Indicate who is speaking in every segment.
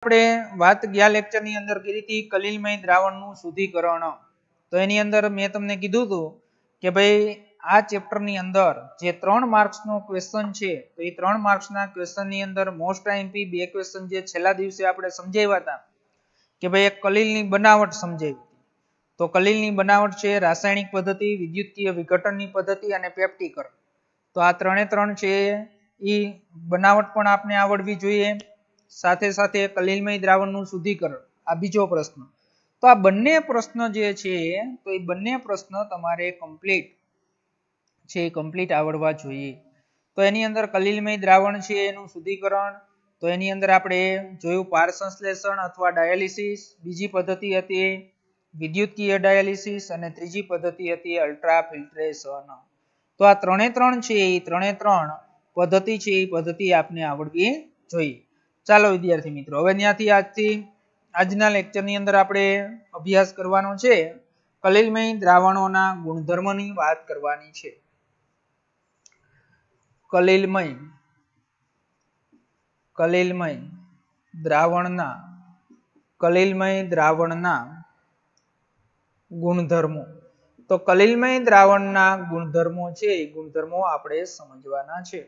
Speaker 1: આપણે વાત ગયા લેક્ચર ની અંદર કરી હતી કલિલમય દ્રાવણનું શુદ્ધિકરણ। તો એની અંદર મેં તમને કીધું હતું કે ભાઈ આ ચેપ્ટર ની અંદર જે 3 માર્ક્સ નો ક્વેશ્ચન છે તો એ 3 માર્ક્સ ના ક્વેશ્ચન ની અંદર મોસ્ટ આઈએમપી બે ક્વેશ્ચન જે છેલ્લા દિવસે આપણે સમજાવ્યા હતા કે ભાઈ એક કલિલની બનાવટ સમજાવી। તો કલિલની બનાવટ છે રાસાયણિક પદ્ધતિ, વિદ્યુતીય વિઘટનની પદ્ધતિ અને પેપ્ટીકરણ। તો આ ત્રણ છે એ બનાવટ પણ આપણે આવડવી જોઈએ, સાથે સાથે કલિલમય દ્રાવણનું શુદ્ધિકરણ આ બીજો પ્રશ્ન। તો આ બંને પ્રશ્ન જે છે તો એ બંને પ્રશ્ન તમારે કમ્પ્લીટ આવડવા જોઈએ। તો એની અંદર કલિલમય દ્રાવણ છે એનું શુદ્ધિકરણ, તો એની અંદર આપણે જોયું પાર સંશ્લેષણ અથવા ડાયાલિસિસ, બીજી પદ્ધતિ હતી વિદ્યુતીય ડાયાલિસિસ અને ત્રીજી પદ્ધતિ હતી અલ્ટ્રા ફિલ્ટ્રેશન। તો આ ત્રણે છે એ ત્રણે પદ્ધતિ છે એ પદ્ધતિ આપને આવડવી જોઈએ। ચાલો વિદ્યાર્થી મિત્રો, હવે ત્યાંથી આજના લેક્ચર ની અંદર આપણે અભ્યાસ કરવાનો છે કલિલમય દ્રાવણોના ગુણધર્મની વાત કરવાની છે। કલિલમય દ્રાવણના ગુણધર્મો। તો કલિલમય દ્રાવણના ગુણધર્મો છે એ ગુણધર્મો આપણે સમજવાના છે।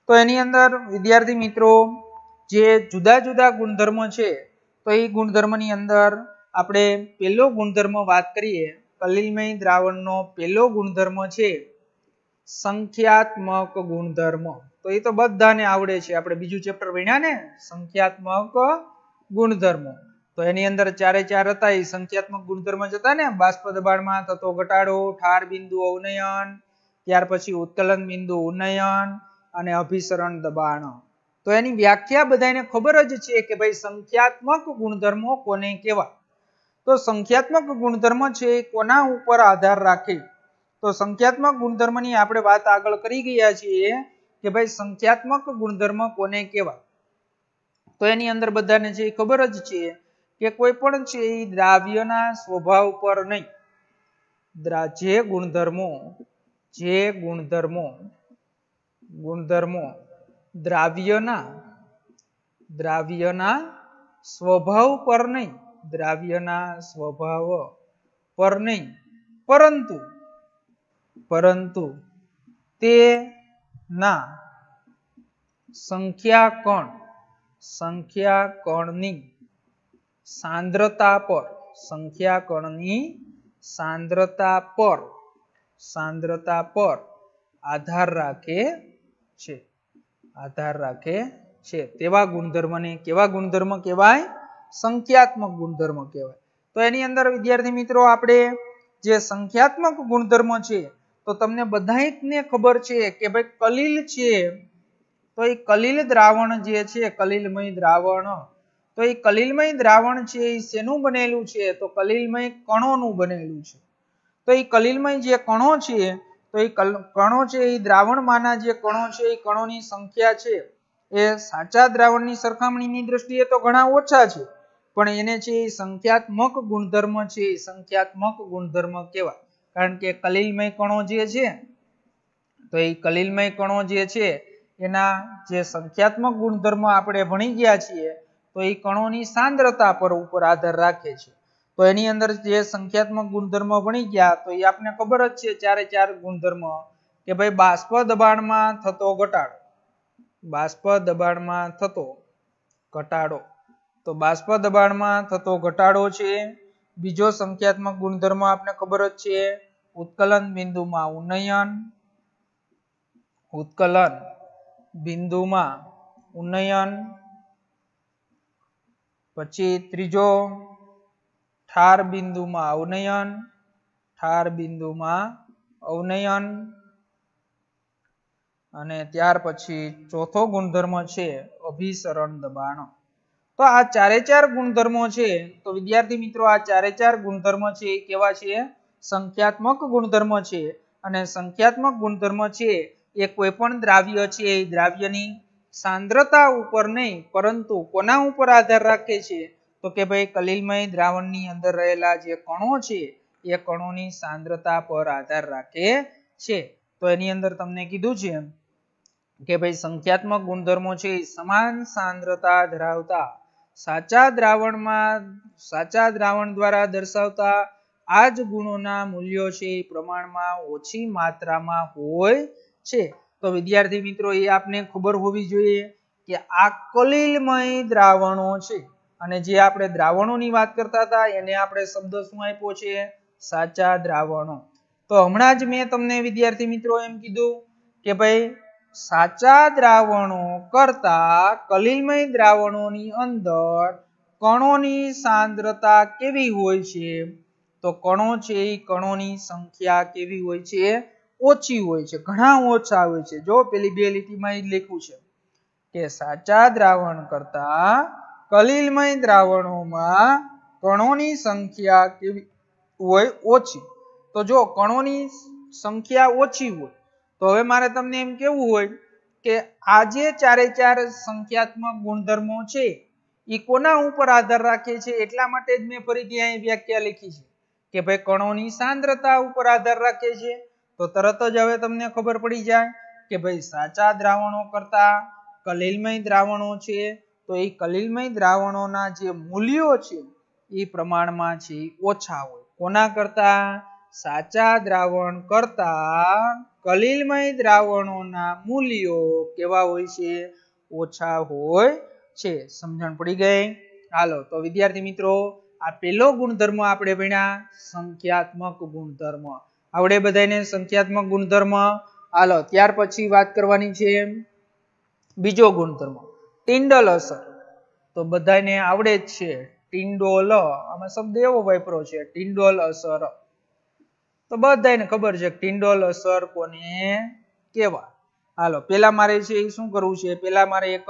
Speaker 1: તો એની અંદર વિદ્યાર્થી મિત્રો જે જુદા જુદા ગુણધર્મો છે તો એ ગુણધર્મની અંદર આપણે પહેલો ગુણધર્મ વાત કરીએ કલિલમય દ્રાવણનો પહેલો ગુણધર્મ છે સંખ્યાત્મક ગુણધર્મ। તો એ તો બધાને આવડે છે, આપણે બીજું ચેપ્ટર ભણ્યા ને સંખ્યાત્મક ગુણધર્મો। તો એની અંદર ચારે ચાર હતા એ સંખ્યાત્મક ગુણધર્મ જ હતા ને, બાષ્પ દબાણમાં થતો ઘટાડો, ઠાર બિંદુ અવનયન, ત્યાર પછી ઉત્કલન બિંદુ ઉન્નયન અને અભિસરણ દબાણ। તો એની વ્યાખ્યા બધાને ખબર જ છે કે ભાઈ સંખ્યાત્મક ગુણધર્મો કોને કહેવાય। તો સંખ્યાત્મક ગુણધર્મ છે એ કોના ઉપર આધાર રાખે? તો સંખ્યાત્મક ગુણધર્મની આપણે વાત આગળ કરી ગયા છીએ કે ભાઈ સંખ્યાત્મક ગુણધર્મ કોને કહેવાય। તો એની અંદર બધાને છે ખબર જ છે કે કોઈ પણ છે એ દ્રાવ્યના સ્વભાવ પર નહીં, જે ગુણધર્મો દ્રાવ્યના સ્વભાવ પર નહીં, પરંતુ તેના સંખ્યાકણની સાંદ્રતા પર આધાર રાખે છે તેવા ગુણધર્મને કેવા ગુણધર્મ કહેવાય? સંખ્યાત્મક ગુણધર્મ કહેવાય। તો એની અંદર વિદ્યાર્થી મિત્રો આપણે જે સંખ્યાત્મક ગુણધર્મ છે તો તમને બધાને ખબર છે કે ભાઈ કલિલ છે તો એ કલિલ દ્રાવણ જે છે કલિલમય દ્રાવણ, તો એ કલિલમય દ્રાવણ છે એ શેનું બનેલું છે? તો કલિલમય કણોનું બનેલું છે। તો એ કલિલમય જે કણો છે તો એ કણો છે એ દ્રાવણમાંના જે કણો છે એ કણોની સંખ્યા છે એ સાચા દ્રાવણની સરખામણીની દ્રષ્ટિએ તો ઘણા ઓછા છે, પણ એને છે એ સંખ્યાત્મક ગુણધર્મ છે એ સંખ્યાત્મક ગુણધર્મ કહેવાય। કારણ કે કલિલમય કણો જે છે તો એ કલિલમય કણો જે છે એના જે સંખ્યાત્મક ગુણધર્મ આપણે ભણી ગયા છીએ તો એ કણોની સાંદ્રતા પર ઉપર આધાર રાખે છે। તો એની અંદર જે સંખ્યાત્મક ગુણધર્મ ભણી ગયા તો એ આપને ખબર જ છે ચારે ચાર ગુણધર્મ કે ભાઈ બાષ્પ દબાણમાં થતો ઘટાડો, તો બાષ્પ દબાણમાં થતો ઘટાડો છે। બીજો સંખ્યાત્મક ગુણધર્મ આપને ખબર જ છે ઉત્કલન બિંદુમાં ઉન્નયન, પછી ત્રીજો ઠાર બિંદુમાં અવનયન અને ત્યાર પછી ચોથો ગુણધર્મ છે અભિસરણ દબાણ। તો આ ચારે ચાર ગુણધર્મો છે તો વિદ્યાર્થી મિત્રો આ ચારે ચાર ગુણધર્મ છે એ કેવા છે? સંખ્યાત્મક ગુણધર્મ છે। અને સંખ્યાત્મક ગુણધર્મ છે એ કોઈ પણ દ્રાવ્ય છે એ દ્રાવ્યની સાંદ્રતા ઉપર નહીં, પરંતુ કોના ઉપર આધાર રાખે છે? તો કે ભાઈ કલિલમય દ્રાવણની અંદર રહેલા જે કણો છે એ કણોની સાંદ્રતા પર આધાર રાખે છે। તો એની અંદર તમને કીધું છે કે ભાઈ સંખ્યાત્મક ગુણધર્મો છે સમાન સાંદ્રતા ધરાવતા સાચા દ્રાવણ દ્વારા દર્શાવતા આ જ ગુણોના મૂલ્યો છે એ પ્રમાણમાં ઓછી માત્રામાં હોય છે. તો વિદ્યાર્થી મિત્રો એ આપને ખબર હોવી જોઈએ કે આ કલીલમય દ્રાવણો છે અને જે આપણે દ્રાવણોની વાત કરતા હતા એને આપણે શબ્દ શું આપ્યો છે? સાચા દ્રાવણો. તો હમણાં જ મેં તમને વિદ્યાર્થી મિત્રો એમ કીધું કે ભાઈ સાચા દ્રાવણો કરતા કલીલમય દ્રાવણોની અંદર કણોની સાંદ્રતા કેવી હોય છે? તો કણો છે એ કણોની સંખ્યા કેવી હોય છે? ઓછી હોય છે, ઘણા ઓછા હોય છે. જો પેલી બે લીટીમાં એ લખ્યું છે કે સાચા દ્રાવણ કરતા કલીલમય દ્રાવણોમાં કણોની સંખ્યા કેવી હોય? ઓછી. તો જો કણોની સંખ્યા ઓછી હોય તો હવે મારે તમને એમ કેવું હોય કે આ જે ચારે ચાર સંખ્યાત્મક ગુણધર્મો છે એ કોના ઉપર આધાર રાખે છે? એટલા માટે જ મેં ફરીથી અહીં વ્યાખ્યા લખી છે કે ભાઈ કણોની સાંદ્રતા ઉપર આધાર રાખે છે. તો તરત જ હવે તમને ખબર પડી જાય કે ભાઈ સાચા દ્રાવણો કરતા કલીલમય દ્રાવણો છે તો એ કલીલમય દ્રાવણોના જે મૂલ્યો છે એ પ્રમાણમાં છે ઓછા હોય. કોના કરતા? સાચા દ્રાવણ કરતા કલીલમય દ્રાવણોના મૂલ્યો કેવા હોય છે? ઓછા હોય છે. સમજણ પડી ગઈ? હાલો તો વિદ્યાર્થી મિત્રો આ પહેલો ગુણધર્મ આપણે ભણ્યા સંખ્યાત્મક ગુણધર્મ. આવડે બધાને સંખ્યાત્મક ગુણધર્મ? હાલો ત્યાર પછી વાત કરવાની છે બીજો ગુણધર્મ ટિન્ડલ અસર. તો બધાને આવડે જ છે ટિન્ડોલ, આમાં શબ્દ એવો વાપરો છે ટિન્ડોલ અસર. તો બધાને ખબર છે ટિન્ડોલ અસર કોને કહેવાય. હાલો પેલા મારે છે એ શું કરવું છે? પેલા મારે એક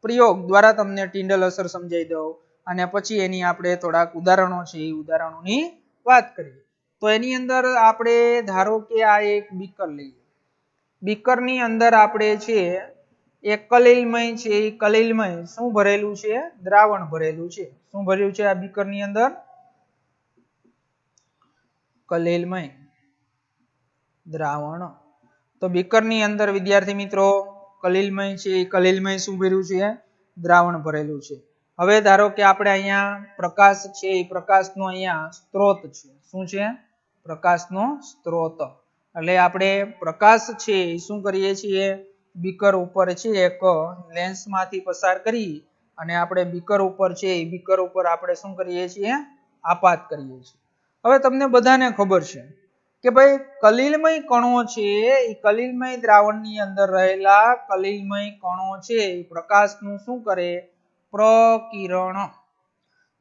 Speaker 1: પ્રયોગ દ્વારા તમને ટિન્ડલ અસર સમજાવી દઉં અને પછી એની આપણે થોડાક ઉદાહરણો છે એ ઉદાહરણોની વાત કરીએ. તો એની અંદર આપણે ધારો કે આ એક બીકર લઈએ. બીકરની અંદર આપણે છે એક કલીલમય છે એ કલીલમય શું ભરેલું છે? દ્રાવણ ભરેલું છે. શું ભર્યું છે આ બીકરની અંદર? કલીલમય દ્રાવણ. તો બીકરની અંદર વિદ્યાર્થી મિત્રો કલીલમય છે એ કલીલમય શું ભર્યું છે? દ્રાવણ ભરેલું છે. હવે ધારો કે આપણે અહીંયા પ્રકાશ છે એ પ્રકાશનો અહીંયા સ્ત્રોત છે. શું છે? પ્રકાશનો સ્ત્રોત. એટલે આપણે પ્રકાશ છે એ શું કરીએ છીએ? બીકર ઉપર છે એક લેન્સમાંથી પસાર કરી અને આપણે બીકર ઉપર છે એ બીકર ઉપર આપણે શું કરીએ છીએ? આપાત કરીએ છીએ. હવે તમને બધાને ખબર છે કે ભાઈ કલીલમય કણો છે એ કલીલમય દ્રાવણની અંદર રહેલા કલીલમય કણો છે એ પ્રકાશનું શું કરે? પ્રકિરણ.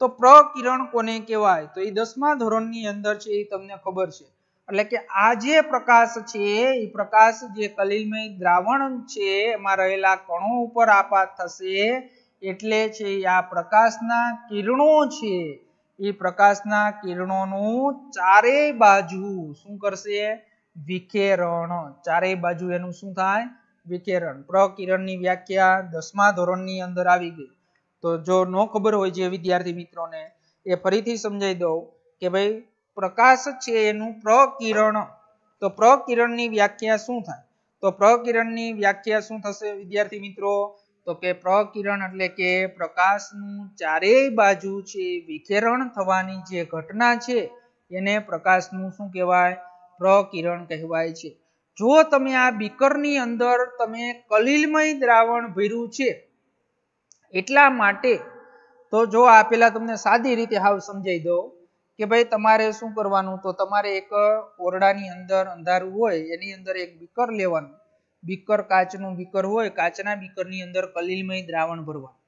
Speaker 1: તો પ્રકિરણ કોને કહેવાય? તો એ 10મા ધોરણની અંદર છે એ તમને ખબર છે. એટલે કે આ જે પ્રકાશ છે એ પ્રકાશ જે કલીલમય દ્રાવણ છે એમાં રહેલા કણો ઉપર આપાત થશે એટલે છે આ પ્રકાશના કિરણો છે એ પ્રકાશના કિરણોનું ચારે બાજુ શું કરશે? વિખેરણ. ચારે બાજુ એનું શું થાય? વિખેરણ. પ્રકિરણની વ્યાખ્યા 10મા ધોરણની અંદર આવી ગઈ. તો જો ન ખબર હોય જે વિદ્યાર્થી મિત્રોને એ ફરીથી સમજાવી દઉં કે ભાઈ પ્રકાશ છે એનું પ્રકિરણ. તો પ્રકિરણની વ્યાખ્યા શું થાય? તો પ્રકિરણની વ્યાખ્યા શું થશે વિદ્યાર્થી મિત્રો? તો કે પ્રકિરણ એટલે કે પ્રકાશનું ચારેય બાજુ છે વિખેરણ થવાની જે ઘટના છે એને પ્રકાશનું શું કહેવાય? પ્રકિરણ કહેવાય છે. જો તમે આ બીકરની અંદર તમે કલીલમય દ્રાવણ ભર્યું છે એટલા માટે તો જો આ પેલા તમને સાદી રીતે હાવ સમજાવી દઉં કે ભાઈ તમારે શું કરવાનું? તો તમારે એક ઓરડાની અંદર અંધારું હોય એની અંદર એક બીકર લેવાનું. બીકર કાચનું બીકર હોય, કાચના બીકરની અંદર કલીલમય દ્રાવણ ભરવાનું.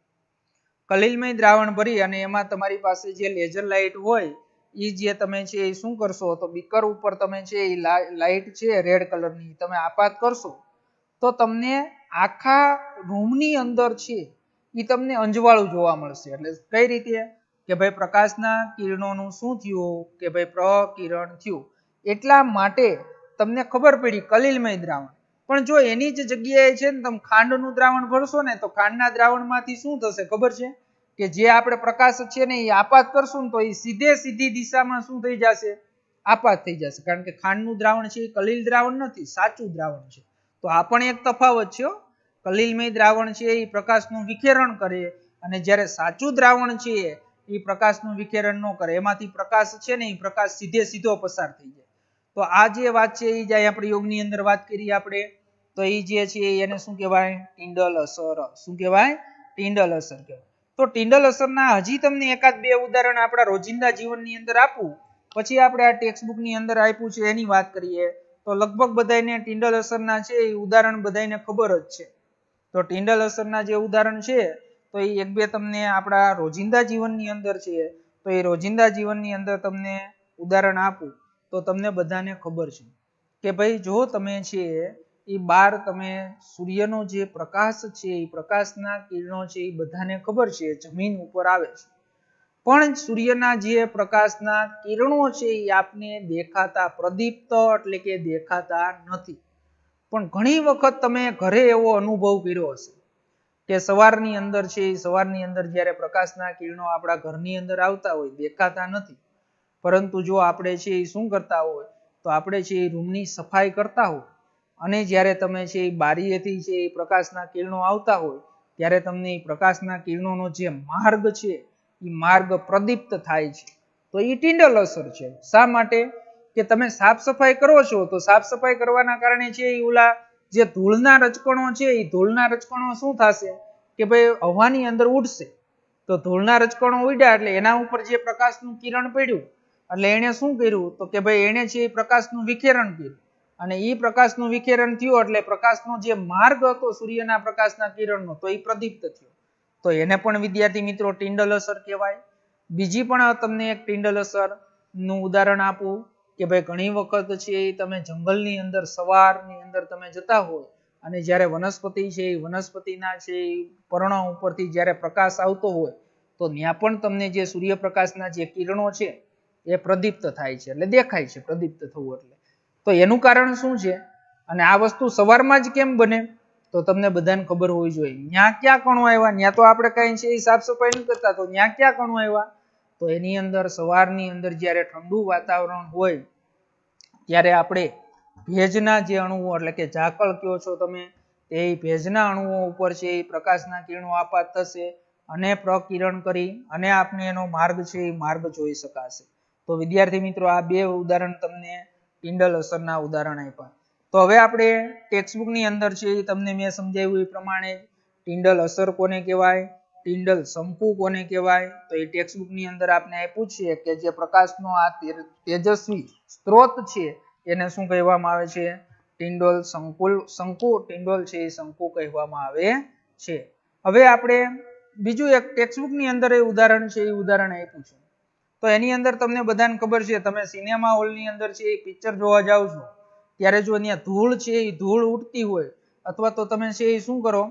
Speaker 1: કલીલમય દ્રાવણ ભરી અને એમાં તમારી પાસે જે લેઝર લાઇટ હોય એ જે તમે છે એ શું કરશો? તો બીકર ઉપર તમે છે એ લાઇટ છે રેડ કલરની તમે આપાત કરશો તો તમને આખા રૂમની અંદર છે એ તમને અંજવાળું જોવા મળશે. એટલે કઈ રીતે? કે ભાઈ પ્રકાશના કિરણોનું શું થયું? કે ભાઈ પ્રકિરણ થયું. એટલા માટે તમને ખબર પડી કલીલમય દ્રાવણ. પણ જો એની જ જગ્યાએ છે ને તમે ખાંડનું દ્રાવણ ભરશો ને તો ખાંડના દ્રાવણમાંથી શું થશે ખબર છે? કે જે આપણે પ્રકાશ છે ને એ આપાત કરશું ને તો એ સીધી દિશામાં શું થઈ જશે? આપાત થઈ જશે. કારણ કે ખાંડનું દ્રાવણ છે એ કલીલ દ્રાવણ નથી, સાચું દ્રાવણ છે. તો આ પણ એક તફાવત છે. કલીલમય દ્રાવણ છે એ પ્રકાશનું વિખેરણ કરે અને જ્યારે સાચું દ્રાવણ છે એ પ્રકાશનું વિકિરણ ન કરે, એમાંથી પ્રકાશ છે ને એ પ્રકાશ સીધો પસાર થઈ જાય. તો આ જે વાત છે એ જાય આપણે યોગની અંદર વાત કરીએ આપણે, તો એ જે છે એને શું કહેવાય? ટિંડલ અસર. શું કહેવાય? ટિંડલ અસર કહેવાય. તો ટિંડલ અસરના હજી તમને એકાદ બે ઉદાહરણ આપણા રોજિંદા જીવનની અંદર આપું, પછી આપણે આ ટેક્સ્ટ બુક ની અંદર આપ્યું છે એની વાત કરીએ. તો લગભગ બધાને ટિંડલ અસરના છે એ ઉદાહરણ બધાને ખબર જ છે. તો ટિંડલ અસરના જે ઉદાહરણ છે તો એ એક બે તમને આપણા રોજિંદા જીવનની અંદર છે, તો એ રોજિંદા જીવનની અંદર તમને ઉદાહરણ આપું તો તમને બધાને ખબર છે કે ભાઈ જો તમે છે એ બાર તમે સૂર્યનો જે પ્રકાશ છે એ પ્રકાશના કિરણો છે એ બધાને ખબર છે જમીન ઉપર આવે છે, પણ સૂર્યના જે પ્રકાશના કિરણો છે એ આપને દેખાતા, પ્રદીપ્ત એટલે કે દેખાતા નથી. પણ ઘણી વખત તમે ઘરે એવો અનુભવ કર્યો હશે કે સવારની અંદર છે, સવારની અંદર જ્યારે પ્રકાશના કિરણો આપણા ઘરની અંદર આવતા હોય, દેખાતા નથી, પરંતુ જો આપણે છે એ શું કરતા હોય તો આપણે છે એ રૂમની સફાઈ કરતા હોય અને જ્યારે તમે છે એ બારીએથી છે એ પ્રકાશના કિરણો આવતા હોય ત્યારે તમને એ પ્રકાશના કિરણોનો જે માર્ગ છે એ માર્ગ પ્રદીપ્ત થાય છે. તો એ ટિંડલ અસર છે. શા માટે? કે તમે સાફ સફાઈ કરો છો તો સાફ સફાઈ કરવાના કારણે છે એ ઓલા જે ધૂળના રજકણો છે એ ધૂળના રજકણો શું થશે કે ભાઈ હવાની અંદર ઉડશે. તો ધૂળના રજકણો ઉડ્યા એટલે એના ઉપર જે પ્રકાશનું કિરણ પડ્યું એટલે એને શું કર્યું તો કે ભાઈ એને છે એ પ્રકાશનું વિકિરણ કર્યું, અને એ પ્રકાશનું વિકિરણ થયું એટલે પ્રકાશનો જે માર્ગ હતો સૂર્યના પ્રકાશના કિરણનો તો એ પ્રદીપ્ત થયો. તો એને પણ વિદ્યાર્થી મિત્રો ટિંડલ અસર કહેવાય. બીજી પણ તમને એક ટિંડલ અસર નું ઉદાહરણ આપું કે ભાઈ ઘણી વખત છે તમે જંગલની અંદર સવારની અંદર તમે જતા હોય અને જ્યારે વનસ્પતિ છે એ વનસ્પતિના છે પર્ણો ઉપરથી જ્યારે પ્રકાશ આવતો હોય તો ત્યાં પણ તમને જે સૂર્યપ્રકાશના જે કિરણો છે એ પ્રદીપ્ત થાય છે, એટલે દેખાય છે પ્રદીપ્ત થવું એટલે. તો એનું કારણ શું છે? અને આ વસ્તુ સવારમાં જ કેમ બને? તો તમને બધાને ખબર હોવી જોઈએ. ત્યાં ક્યાં કણો આવ્યા? ત્યાં તો આપણે કઈ છે એ સાફ સફાઈ નથી કરતા, તો ત્યાં ક્યાં કણો આવ્યા? તો એની અંદર સવારની અંદર જ્યારે ઠંડુ વાતાવરણ હોય ત્યારે આપણે ભેજના જે અણુઓ એટલે કે ઝાકળ કયો છો તમે, એ ભેજના અણુઓ ઉપર છે એ પ્રકાશના કિરણો આપાત થશે અને પ્રકિરણ કરી અને આપણે એનો માર્ગ છે એ માર્ગ જોઈ શકાશે. તો વિદ્યાર્થી મિત્રો આ બે ઉદાહરણ તમને ટિંડલ અસરના ઉદાહરણ આપ્યા. તો હવે આપણે ટેક્સ્ટ બુક ની અંદર છે એ તમને મેં સમજાવ્યું એ પ્રમાણે ટિંડલ અસર કોને કહેવાય, ટિંડલ શંકુ કોને કહેવાય, તો એ ટેક્સ્ટ બુક ની અંદર આપણે આપ્યું છે કે જે પ્રકાશનો આ તેજસ્વી સ્ત્રોત છે એને શું કહેવામાં આવે છે? ટિંડલ શંકુ. ટિંડલ છે એ શંકુ કહેવામાં આવે છે. હવે આપણે બીજું એક ટેક્સ્ટ બુક ની અંદર એ ઉદાહરણ છે એ ઉદાહરણ આપ્યું છે. તો એની અંદર તમને બધાને ખબર છે, તમે સિનેમા હોલ ની અંદર છે એ પિક્ચર જોવા જાવ છો ત્યારે જો ત્યાં ધૂળ છે એ ધૂળ ઉડતી હોય અથવા તો તમે છે એ શું કરો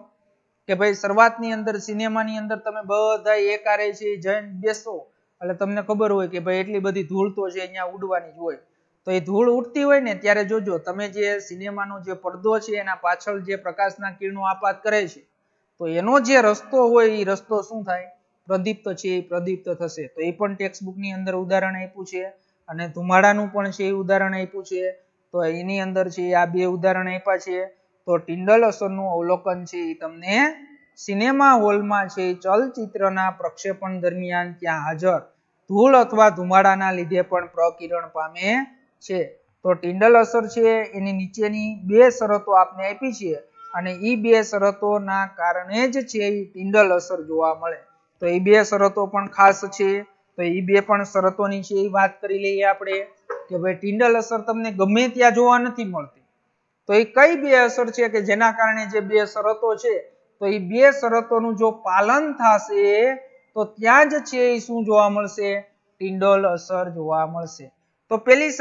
Speaker 1: કે ભાઈ શરૂઆતની અંદર સિનેમાની અંદર તમે બધા એકારે છે જઈને બેસો એટલે તમને ખબર હોય કે ભાઈ એટલી બધી ધૂળ તો છે અહીંયા ઉડવાની જ હોય. તો એ ધૂળ ઉડતી હોય ને ત્યારે જોજો તમે જે સિનેમાનો જે પડદો છે એના પાછળ જે પ્રકાશના કિરણો આપાત કરે છે તો એનો જે રસ્તો હોય એ રસ્તો શું થાય? પ્રદીપ્ત છે એ પ્રદીપ્ત થશે. તો એ પણ ટેક્સ્ટ બુક ની અંદર ઉદાહરણ આપ્યું છે અને ધુમાડાનું પણ છે એ ઉદાહરણ આપ્યું છે. તો એની અંદર છે આ બે ઉદાહરણ આપ્યા છે. તો ટિંડલ અસરનું અવલોકન છે એ તમને સિનેમા હોલમાં છે ચલચિત્રના પ્રક્ષેપણ દરમિયાન ત્યાં હાજર ધૂળ અથવા ધુમાડાના લીધે પણ પ્રકિરણ પામે છે. તો ટિંડલ અસર છે એની નીચેની બે શરતો આપને આપી છે અને એ બે શરતોના કારણે જ છે એ ટિંડલ અસર જોવા મળે. તો એ બે શરતો પણ ખાસ છે. તો એ બે પણ શરતોની છે એ વાત કરી લઈએ આપણે કે ભાઈ ટિંડલ અસર તમને ગમે ત્યાં જોવા નથી મળતી. તો એ કઈ બે અસર છે કે જેના કારણે જે બે શરતો છે તો એ બે શરતોનું જો પાલન થશે તો ત્યાં જ છે એ શું જોવા મળશે? ટિંડલ અસર જોવા મળશે. તો પેલી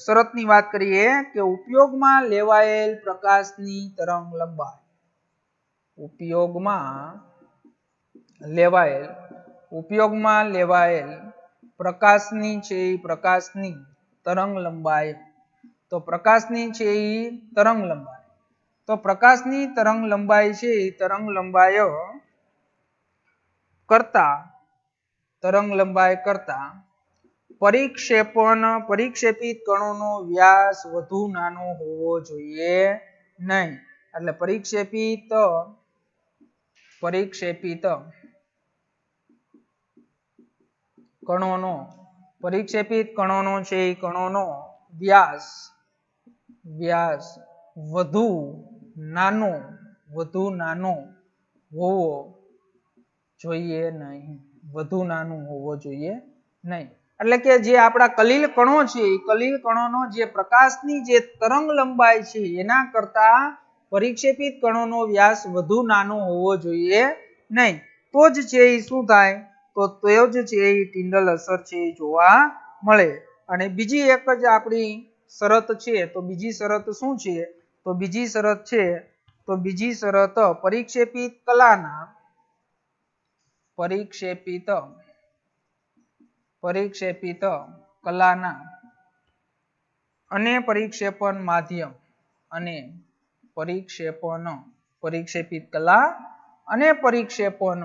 Speaker 1: શરતની વાત કરીએ કે ઉપયોગમાં લેવાયેલ પ્રકાશની તરંગ લંબાઈ. ઉપયોગમાં લેવાયેલ પ્રકાશની છે પ્રકાશની તરંગ લંબાઈ. તો પ્રકાશની છે એ તરંગ લંબાઈ. તો પ્રકાશની તરંગ લંબાઈ છે એ તરંગ લંબાઈ કરતા પરિક્ષેપિત કણોનો વ્યાસ વધુ નાનો હોવો જોઈએ નહીં. એટલે પરિક્ષેપિત કણોનો પરિક્ષેપિત કણોનો છે એ કણોનો વ્યાસ વધુ નાનો હોવો જોઈએ નહીં. વધુ નાનું હોવો જોઈએ નહીં. એટલે કે જે આપણા કલીલ કણો છે એ કલીલ કણોનો જે પ્રકાશની જે તરંગ લંબાઈ છે એના કરતા પરિક્ષેપિત કણોનો વ્યાસ વધુ નાનો હોવો જોઈએ નહીં. તો જ છે એ શું થાય, તો જ છે એ ટિંડલ અસર છે એ જોવા મળે. અને બીજી એક જ આપણી શરત છે, તો બીજી શરત શું છે, તો બીજી શરત પરિક્ષેપિત કલાના અને પરિક્ષેપણ માધ્યમ અને પરિક્ષેપિત કલા અને પરિક્ષેપણ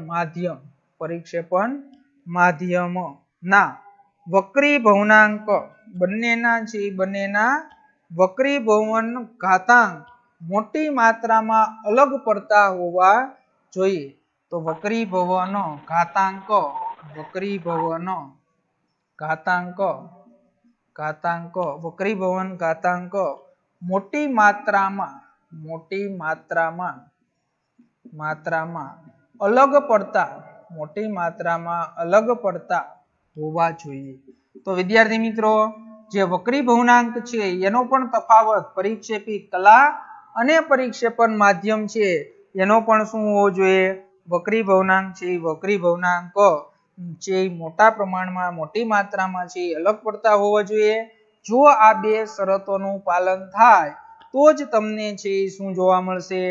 Speaker 1: માધ્યમ ના વક્રી ભવનાંક બંનેના વક્રીભવન ઘાતાંક મોટી માત્રામાં અલગ પડતા હોવા જોઈએ. તો વક્રીભવન ઘાતાંક મોટી માત્રામાં અલગ પડતા હોવા જોઈએ. તો વિદ્યાર્થી મિત્રો, જે વક્રીભવનાંક છે એનો પણ તફાવત પરિક્ષેપિત કલા અને પરિક્ષેપણ માધ્યમ છે એનો પણ શું હોવો જોઈએ, વક્રીભવનાંક છે વક્રીભવનાંક છે મોટા પ્રમાણમાં મોટી માત્રામાં છે અલગ પડતા હોવા જોઈએ. જો આ બે શરતોનું પાલન થાય તો જ તમને છે શું જોવા મળશે,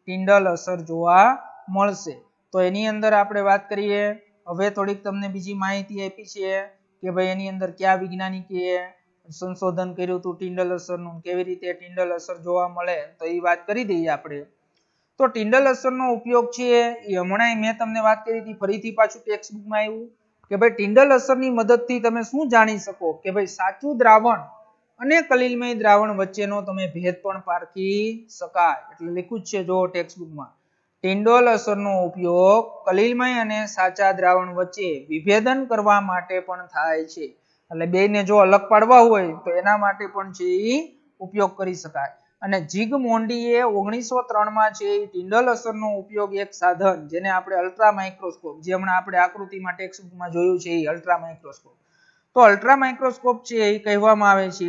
Speaker 1: ટિંડલ અસર જોવા મળશે. તો એની અંદર આપણે વાત કરીએ. હવે થોડીક તમને બીજી માહિતી આપી છે કે ભાઈ એની અંદર કયા વૈજ્ઞાનિકે સંશોધન કર્યું હતું ટિંડલ અસરનું, કેવી રીતે ટિંડલ અસર જોવા મળે, તો એ વાત કરી દઈએ આપણે. તો ટિંડલ અસરનો ઉપયોગ છે એ હમણાં મેં તમને વાત કરી હતી, ફરીથી પાછું ટેક્સ્ટ બુકમાં આવ્યું કે ભાઈ ટિંડલ અસરની મદદથી તમે શું જાણી શકો કે ભાઈ સાચું દ્રાવણ અને કલીલમય દ્રાવણ વચ્ચેનો તમે ભેદ પણ પારખી શકાય. એટલે લખ્યું જ છે જો ટેક્સ્ટ બુકમાં, ટિંડલ અસરનો ઉપયોગ કલીલમય અને સાચા દ્રાવણ વચ્ચે વિભેદન કરવા માટે પણ થાય છે. એટલે બેને જો અલગ પાડવા હોય તો એના માટે પણ છે એ ઉપયોગ કરી શકાય. અને ઝિગમોન્ડીએ 1903 માં છે એ ટિંડલ અસરનો ઉપયોગ એક સાધન જેને આપણે અલ્ટ્રા માઇક્રોસ્કોપ, જે હમણાં આપણે આકૃતિમાં ટેક્સ્ટ બુકમાં જોયું છે એ અલ્ટ્રા માઇક્રોસ્કોપ. તો અલ્ટ્રા માઇક્રોસ્કોપ છે એ કહેવામાં આવે છે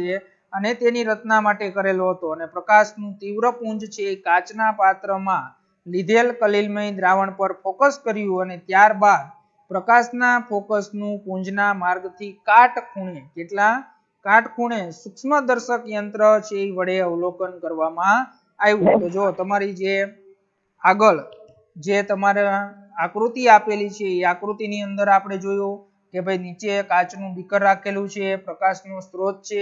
Speaker 1: અને તેની રચના માટે કરેલો હતો. અને પ્રકાશનું તીવ્ર પુંજ છે એ કાચના પાત્રમાં લીધેલ કલીલમય દ્રાવણ પર ફોકસ કર્યું અને ત્યારબાદ પ્રકાશના ફોકસનું પુંજના માર્ગથી કાટખૂણે સૂક્ષ્મદર્શક યંત્ર છે એ વડે અવલોકન કરવામાં આવ્યું. તો જો તમારી જે આગળ જે તમારે આકૃતિ આપેલી છે એ આકૃતિની અંદર આપણે જોયું કે ભાઈ નીચે કાચનું બીકર રાખેલું છે, પ્રકાશનો સ્ત્રોત છે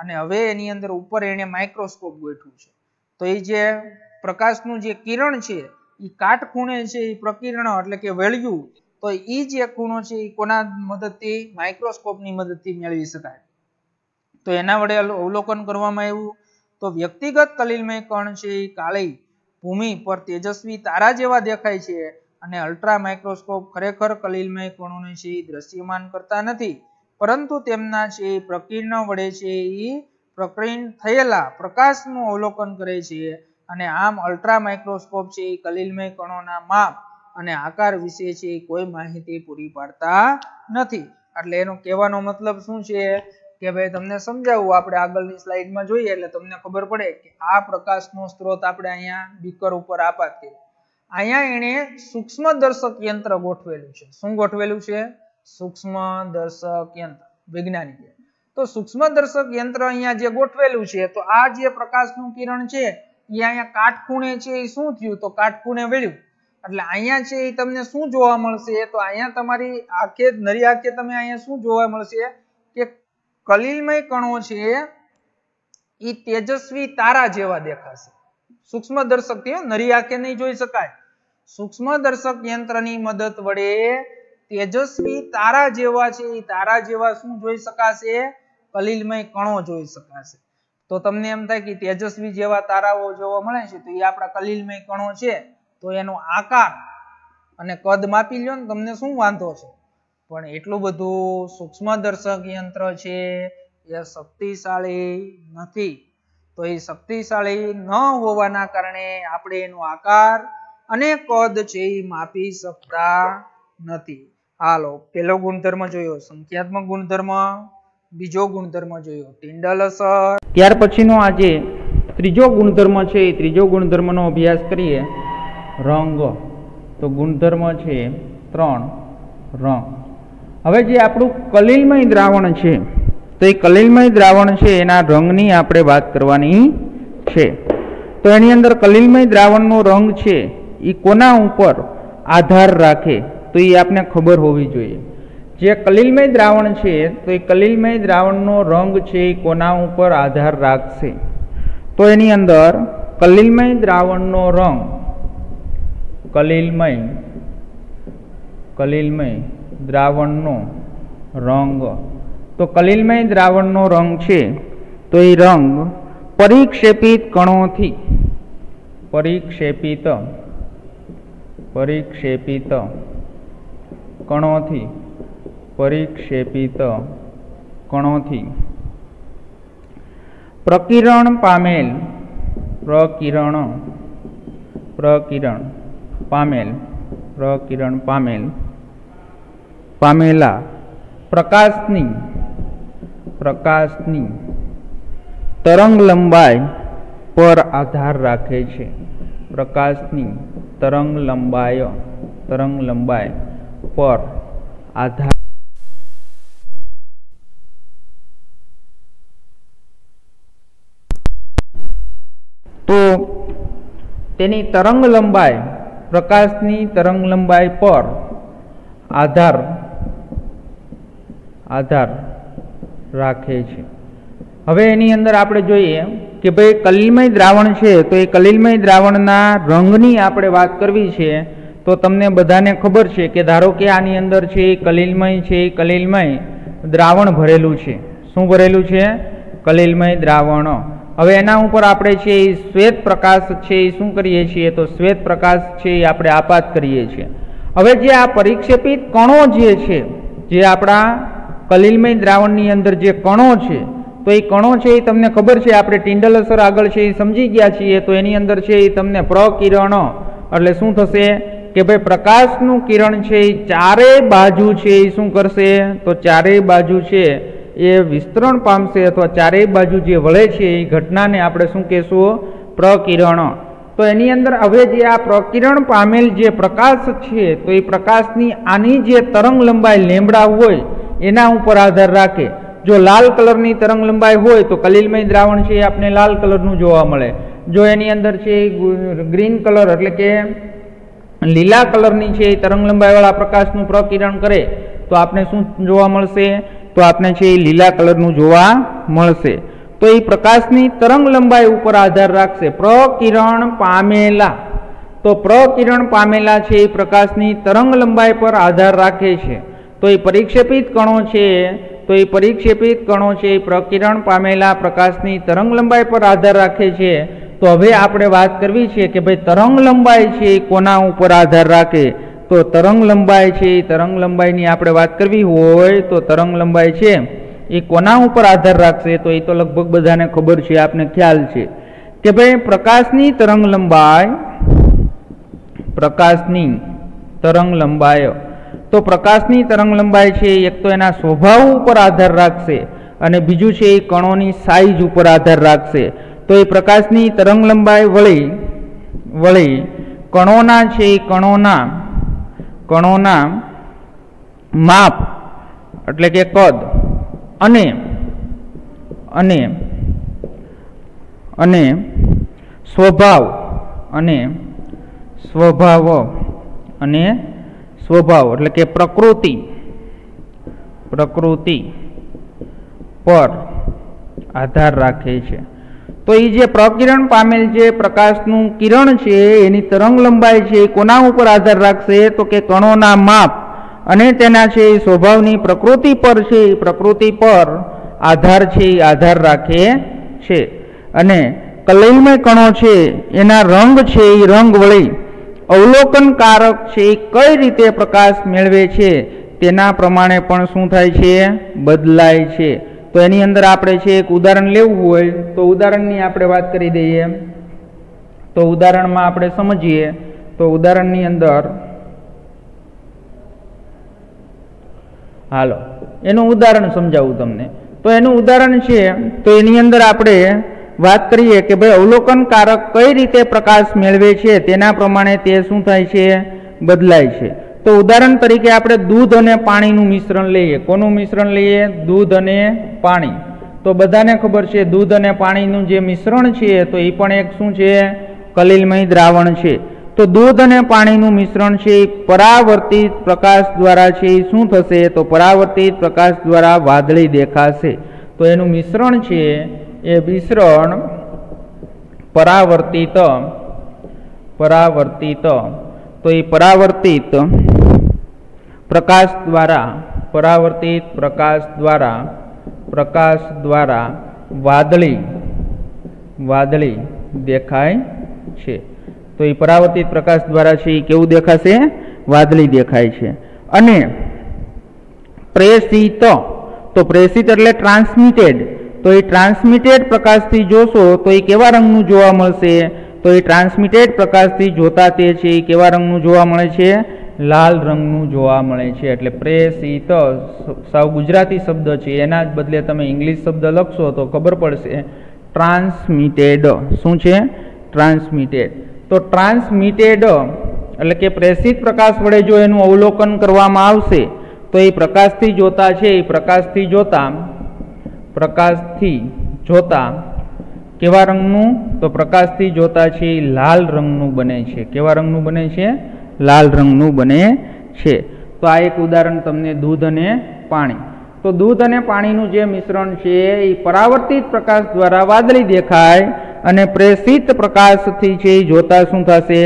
Speaker 1: અને હવે એની અંદર ઉપર એને માઇક્રોસ્કોપ ગોઠવ્યું છે. તો એ જે પ્રકાશનું જે કિરણ છે એ કાટખૂણે છે એ પ્રકિરણ એટલે કે વેળ્યું, તો એ જે ખૂણો છે એ કોના મદદથી, માઇક્રોસ્કોપની મદદથી મેળવી શકાય. તો એના વડે અવલોકન કરવામાં આવ્યું. તો વ્યક્તિગત કલીલમય કણ છે એ કાળી ભૂમિ પર તેજસ્વી તારા જેવા દેખાય છે અને અલ્ટ્રા માઇક્રોસ્કોપ ખરેખર કલીલમય કણોને છે એ દ્રશ્યમાન કરતા નથી, પરંતુ તેમના છે પ્રકીર્ણ વડે છે એ પ્રકીર્ણ થયેલા પ્રકાશનું અવલોકન કરે છે. અને આમ અલ્ટ્રા માઇક્રોસ્કોપ છે એ કલીલમય કણોના માપ અને આકાર વિશે છે કોઈ માહિતી પૂરી પાડતા નથી. એટલે એનો કહેવાનો મતલબ શું છે કે ભાઈ તમને સમજાવું, આપણે આગળની સ્લાઇડમાં જોઈએ એટલે તમને ખબર પડે કે આ પ્રકાશનો સ્ત્રોત આપણે અહીંયા બીકર ઉપર આપાત કર્યો. અહીંયા એને સૂક્ષ્મદર્શક યંત્ર ગોઠવેલું છે. શું ગોઠવેલું છે? સૂક્ષ્મદર્શક યંત્ર વૈજ્ઞાનિકે. તો સૂક્ષ્મદર્શક યંત્ર અહીંયા જે ગોઠવેલું છે, તો આ જે પ્રકાશનું કિરણ છે એ અહીંયા કાટખૂણે છે એ શું થયું, તો કાટખૂણે વળ્યું. એટલે અહીંયા છે એ તમને શું જોવા મળશે, તો અહીંયા તમારી આંખે નરી આંખે તમે અહીંયા શું જોવા મળશે કે કલીલમય કણો છે એ તેજસ્વી તારા જેવા દેખાશે. સૂક્ષ્મદર્શક થી, નરી આંખે નહીં જોઈ શકાય. સૂક્ષ્મદર્શક યંત્રની મદદ વડે તેજસ્વી તારા જેવા છે એ તારા જેવા શું જોઈ શકાશે, કલીલમય કણો જોઈ શકાશે. તો તમને એમ થાય કે તેજસ્વી જેવા તારાઓ જોવા મળે છે તો એ આપણા કલીલમય કણો છે. તો એનો આકાર અને કદ માપી લ્યો ને, તમને શું વાંધો છે? પણ એટલું બધું સૂક્ષ્મદર્શક યંત્ર છે એ શક્તિશાળી નથી. તો એ શક્તિશાળી ન હોવાના કારણે આપણે એનો આકાર અને કદ છે એ માપી શકતા નથી. હાલો, પહેલો ગુણધર્મ જોયો સંખ્યાત્મક ગુણધર્મ, બીજો ગુણધર્મ જોયો ટિન્ડલ અસર. ત્યાર પછીનો આજે ત્રીજો ગુણધર્મ છે એ ત્રીજો ગુણધર્મનો અભ્યાસ કરીએ, રંગ. તો ગુણધર્મ છે 3 રંગ. હવે જે આપણું કલીલમય દ્રાવણ છે તો એ કલીલમય દ્રાવણ છે એના રંગની આપણે વાત કરવાની છે. તો એની અંદર કલીલમય દ્રાવણનો રંગ છે એ કોના ઉપર આધાર રાખે તો એ આપને ખબર હોવી જોઈએ. જે કલીલમય દ્રાવણ છે તો એ કલીલમય દ્રાવણનો રંગ છે એ કોના ઉપર આધાર રાખશે તો એની અંદર કલીલમય દ્રાવણનો રંગ, કલીલમય દ્રાવણનો રંગ, તો કલીલમય દ્રાવણનો રંગ છે તો એ રંગ પરિક્ષેપિત કણોથી પ્રકિરણ પામેલા પ્રકાશની તરંગ લંબાઈ પર આધાર રાખે છે. પ્રકાશની તરંગ લંબાઈ પર આધાર. તો તેની તરંગ લંબાઈ, પ્રકાશની તરંગ લંબાઈ પર આધાર રાખે છે. હવે એની અંદર આપણે જોઈએ કે ભાઈ કલીલમય દ્રાવણ છે તો એ કલીલમય દ્રાવણના રંગની આપણે વાત કરવી છે. તો તમને બધાને ખબર છે કે ધારો કે આની અંદર છે એ કલીલમય દ્રાવણ ભરેલું છે. શું ભરેલું છે? કલીલમય દ્રાવણ. હવે એના ઉપર આપણે છે એ શ્વેત પ્રકાશ છે એ શું કરીએ છીએ તો શ્વેત પ્રકાશ છે એ આપણે આપાત કરીએ છીએ. હવે જે આ પરિક્ષેપિત કણો જે છે, જે આપણા કલીલમય દ્રાવણની અંદર જે કણો છે તો એ કણો છે એ તમને ખબર છે, આપણે ટિન્ડલ અસર આગળ છે એ સમજી ગયા છીએ. તો એની અંદર છે એ તમને પ્રકિરણ એટલે શું થશે કે ભાઈ પ્રકાશનું કિરણ છે એ ચારેય બાજુ છે એ શું કરશે તો ચારેય બાજુ છે એ વિસ્તરણ પામશે અથવા ચારેય બાજુ જે વળે છે એ ઘટનાને આપણે શું કહેશું પ્રકિરણ. તો એની અંદર હવે જે આ પ્રકિરણ પામેલ જે પ્રકાશ છે તો એ પ્રકાશની આની જે તરંગ લંબાઈ લેમ્બડા હોય એના ઉપર આધાર રાખે. જો લાલ કલરની તરંગ લંબાઈ હોય તો કલીલમય દ્રાવણ છે એ આપણે લાલ કલરનું જોવા મળે. જો એની અંદર છે ગ્રીન કલર એટલે કે લીલા કલરની છે એ તરંગ લંબાઈવાળા પ્રકાશનું પ્રકિરણ કરે તો આપણે શું જોવા મળશે તો આપણે છે એ લીલા કલરનું જોવા મળશે. તો એ પ્રકાશની તરંગ લંબાઈ ઉપર આધાર રાખશે. પ્રકિરણ પામેલા, તો પ્રકિરણ પામેલા છે એ પ્રકાશની તરંગ લંબાઈ પર આધાર રાખે છે. તો એ પરિક્ષેપિત કણો છે એ પ્રકિરણ પામેલા પ્રકાશની તરંગ લંબાઈ પર આધાર રાખે છે. તો હવે આપણે વાત કરવી છે કે ભાઈ તરંગ લંબાઈ છે એ કોના ઉપર આધાર રાખે તો તરંગ લંબાઈ છે એ તરંગ લંબાઈની આપણે વાત કરવી હોય તો તરંગ લંબાઈ છે એ કોના ઉપર આધાર રાખશે તો એ તો લગભગ બધાને ખબર છે, આપને ખ્યાલ છે કે ભાઈ પ્રકાશની તરંગ લંબાઈ તો પ્રકાશની તરંગ લંબાઈ છે એક તો એના સ્વભાવ ઉપર આધાર રાખશે અને બીજું છે એ કણોની સાઈઝ ઉપર આધાર રાખશે. તો એ પ્રકાશની તરંગ લંબાઈ વળી કણોના છે એ કણોના માપ એટલે કે કદ અને સ્વભાવ એટલે કે પ્રકૃતિ પર આધાર રાખે છે. તો એ જે પ્રકિરણ પામેલ જે પ્રકાશનું કિરણ છે એની તરંગ લંબાઈ છે એ કોના ઉપર આધાર રાખશે તો કે કણોના માપ અને તેના છે એ સ્વભાવની પ્રકૃતિ પર છે એ પ્રકૃતિ પર આધાર રાખે છે. અને કલીલમય કણો છે એના રંગ છે એ રંગ વળી અવલોકનકારક છે એ કઈ રીતે પ્રકાશ મેળવે છે
Speaker 2: તેના પ્રમાણે પણ શું થાય છે? બદલાય છે. તો એની અંદર આપણે છે એક ઉદાહરણ લેવું હોય તો ઉદાહરણની આપણે વાત કરી દઈએ. તો ઉદાહરણમાં આપણે સમજીએ તો ઉદાહરણની અંદર હાલો એનું ઉદાહરણ સમજાવું તમને. તો એનું ઉદાહરણ છે તો એની અંદર આપણે વાત કરીએ કે ભાઈ અવલોકનકારક કઈ રીતે પ્રકાશ મેળવે છે તેના પ્રમાણે તે શું થાય છે? બદલાય છે. તો ઉદાહરણ તરીકે આપણે દૂધ અને પાણીનું મિશ્રણ લઈએ. કોનું મિશ્રણ લઈએ? દૂધ અને પાણી. તો બધાને ખબર છે દૂધ અને પાણીનું જે મિશ્રણ છે તો એ પણ એક શું છે? કલીલમય દ્રાવણ છે. તો દૂધ અને પાણીનું મિશ્રણ છે એ પરાવર્તિત પ્રકાશ દ્વારા છે એ શું થશે? તો પરાવર્તિત પ્રકાશ દ્વારા વાદળી દેખાશે. તો એનું મિશ્રણ છે એ મિશ્રણ પરાવર્તિત તો એ પરાવર્તિત પ્રકાશ દ્વારા વાદળી દેખાય છે. તો એ પરાવર્તિત પ્રકાશ દ્વારા છે એ કેવું દેખાશે? વાદળી દેખાય છે. અને પ્રેષિત, તો પ્રેષિત એટલે ટ્રાન્સમિટેડ. તો એ ટ્રાન્સમિટેડ પ્રકાશથી જોશો તો એ કેવા રંગનું જોવા મળશે? તો એ ટ્રાન્સમિટેડ પ્રકાશથી જોતા તે છે એ કેવા રંગનું જોવા મળે છે? લાલ રંગનું જોવા મળે છે. એટલે પ્રેષિત સાવ ગુજરાતી શબ્દ છે એના જ બદલે તમે ઇંગ્લિશ શબ્દ લખશો તો ખબર પડશે ટ્રાન્સમિટેડ. શું છે? ટ્રાન્સમિટેડ. તો ટ્રાન્સમિટેડ એટલે કે પ્રેષિત પ્રકાશ વડે જો એનું અવલોકન કરવામાં આવશે તો એ પ્રકાશથી જોતા છે એ પ્રકાશથી જોતા કેવા રંગનું? તો પ્રકાશથી જોતા છે એ લાલ રંગનું બને છે. કેવા રંગનું બને છે? લાલ રંગનું બને છે. તો આ એક ઉદાહરણ તમને દૂધ અને પાણી. તો દૂધ અને પાણીનું જે મિશ્રણ છે એ પરાવર્તિત પ્રકાશ દ્વારા વાદળી દેખાય અને પ્રેષિત પ્રકાશથી છે એ જોતા શું થશે?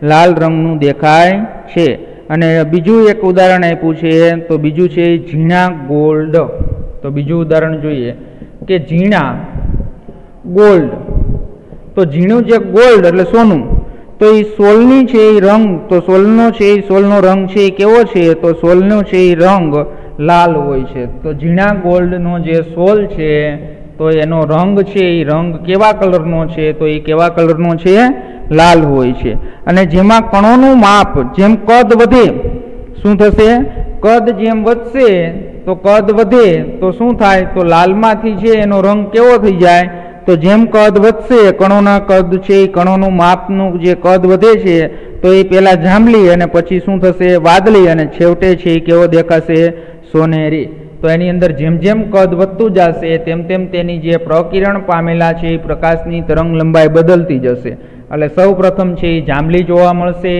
Speaker 2: લાલ રંગનું દેખાય છે. અને બીજું એક ઉદાહરણ આપ્યું છે તો બીજું છે ઝીણા ગોલ્ડ. તો બીજું ઉદાહરણ જોઈએ કે ઝીણા ગોલ્ડ. તો ઝીણું જે ગોલ્ડ એટલે સોનું, તો એ સોલની છે એ રંગ, તો સોલનો રંગ છે એ કેવો છે? તો સોલનો છે એ રંગ લાલ હોય છે. તો ઝીણા ગોલ્ડનો જે સોલ છે તો એનો રંગ છે એ રંગ કેવા કલરનો છે? તો એ કેવા કલરનો છે? લાલ હોય છે. અને જેમાં કણોનું માપ જેમ કદ વધે શું થશે? કદ જેમ વધશે તો કદ વધે તો શું થાય? તો લાલમાંથી છે એનો રંગ કેવો થઈ જાય? તો જેમ કદ વધશે કણોના કદ છે એ કણોનું માપનું જે કદ વધે છે તો એ પહેલાં જાંબલી અને પછી શું થશે? વાદળી અને છેવટે છે એ કેવો દેખાશે? સોનેરી. તો એની અંદર જેમ જેમ કદ વધતું જશે તેમ તેમ તેની જે પ્રકિરણ પામેલા છે એ પ્રકાશની તરંગ લંબાઈ બદલતી જશે. એટલે સૌ પ્રથમ છે એ જાંબલી જોવા મળશે,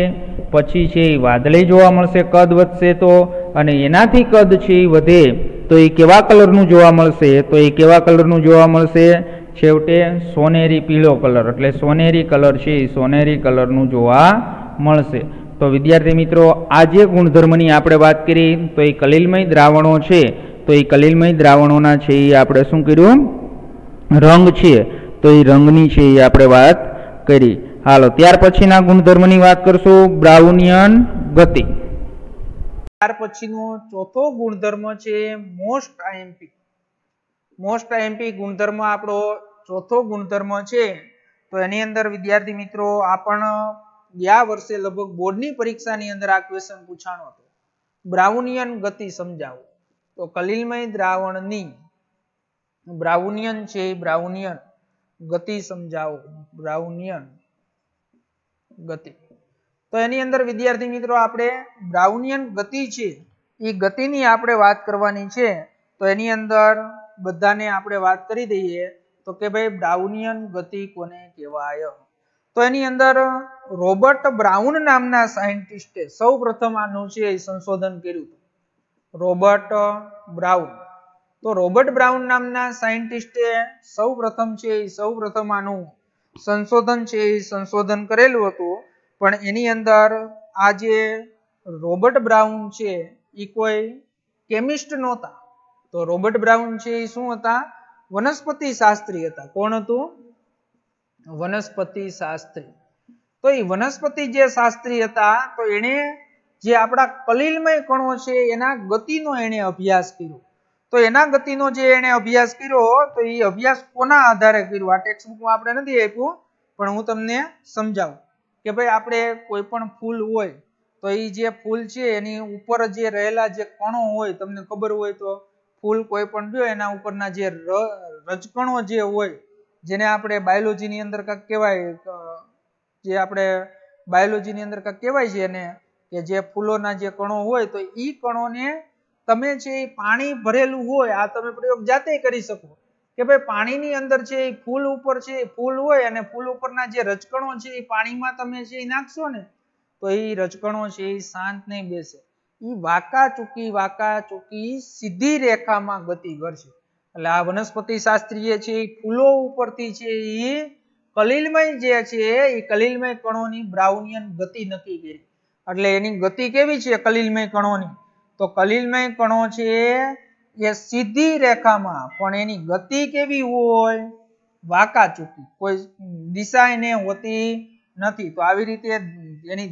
Speaker 2: પછી છે એ વાદળી જોવા મળશે કદ વધશે તો, અને એનાથી કદ છે એ વધે તો એ કેવા કલરનું જોવા મળશે? તો એ કેવા કલરનું જોવા મળશે? છેવટે સોનેરી પીળો કલર. એટલે સોનેરી કલર છે એ સોનેરી કલરનું જોવા મળશે. તો વિદ્યાર્થી મિત્રો આ જે ગુણધર્મની આપણે વાત કરી તો એ કલીલમય દ્રાવણો છે. તો એ કલીલમય દ્રાવણોના છે એ આપણે શું કર્યું? રંગ છે તો એ રંગની છે એ આપણે વાત કરી. હાલો ત્યાર પછીના ગુણધર્મની વાત કરશું બ્રાઉનિયન ગતિ.
Speaker 1: ત્યાર પછીનો ચોથો ગુણધર્મ છે મોસ્ટ આઈએમપી. મોસ્ટ આઈએમપી ગુણધર્મ આપણો ચોથો ગુણધર્મ છે. તો એની અંદર વિદ્યાર્થી મિત્રો આ પણ ગયા વર્ષે લગભગ બોર્ડની પરીક્ષાની અંદર આ ક્વેશ્ચન પૂછાણો હતો. બ્રાઉનિયન ગતિ સમજાવો. તો કલીલમય દ્રાવણની બ્રાઉનિયન છે બ્રાઉનિયન ગતિ સમજાવો. બ્રાઉનિયન ગતિ. તો એની અંદર વિદ્યાર્થી મિત્રો આપણે બ્રાઉનિયન ગતિ છે એ ગતિની આપણે વાત કરવાની છે. તો એની અંદર બધાને આપણે વાત કરી દઈએ તો કે ભાઈ બ્રાઉનિયન ગતિ કોને કહેવાય? તો એની અંદર રોબર્ટ બ્રાઉન નામના સાયન્ટિસ્ટે સૌ પ્રથમ આનું છે સંશોધન કર્યું. Robert Brown. તો રોબર્ટ બ્રાઉન નામના સાયન્ટિસ્ટે સૌ પ્રથમ આનું સંશોધન છે એ સંશોધન કરેલું હતું. પણ એની અંદર આ જે રોબર્ટ બ્રાઉન છે એ કોઈ કેમિસ્ટ નહોતા. તો રોબર્ટ બ્રાઉન છે એ શું હતા? વનસ્પતિ શાસ્ત્રી હતા. કોણ હતું? વનસ્પતિ શાસ્ત્રી. તો એ વનસ્પતિ જે શાસ્ત્રી હતા તો એણે જે આપણા કલિલમય કણો છે એના ગતિનો એને અભ્યાસ કર્યો. તો એના ગતિનો જે એને અભ્યાસ કર્યો તો એ અભ્યાસ કોના આધારે કર્યો? આ ટેક્સ્ટ બુકમાં આપણે નથી આપ્યું, પણ હું તમને સમજાવું કે ભાઈ આપણે કોઈ પણ ફૂલ હોય તો એ જે ફૂલ છે એની ઉપર જે રહેલા જે કણો હોય, તમને ખબર હોય તો ફૂલ કોઈ પણ જો એના ઉપરના જે રજકણો જે હોય, જેને આપણે બાયોલોજીની અંદર કાંઈક કહેવાય, જે આપણે બાયોલોજીની અંદર કાંઈક કહેવાય છે એને, કે જે ફૂલોના જે કણો હોય તો એ કણોને તમે છે એ પાણી ભરેલું હોય, આ તમે પ્રયોગ જાતે કરી શકો કે ભાઈ પાણીની અંદર છે એ ફૂલ ઉપર છે ફૂલ હોય અને ફૂલ ઉપરના જે રજકણો છે એ પાણીમાં તમે છે એ નાખશો ને તો એ રજકણો છે એ શાંત નહીં બેસે, એ વાંકા ચૂકી સીધી રેખામાં ગતિ કરશે. એટલે આ વનસ્પતિ શાસ્ત્રીએ છે એ ફૂલો ઉપરથી છે એ કલિલમય જે છે એ કલિલમય કણોની બ્રાઉનિયન ગતિ નક્કી કરી. એટલે એની ગતિ કેવી છે કલિલમય કણોની? તો કલિલમય કણો છે એ સીધી રેખામાં, પણ એની ગતિ કેવી હોય? વાંકા ચૂકી, કોઈ દિશા એને હોતી નથી. તો આવી રીતે એની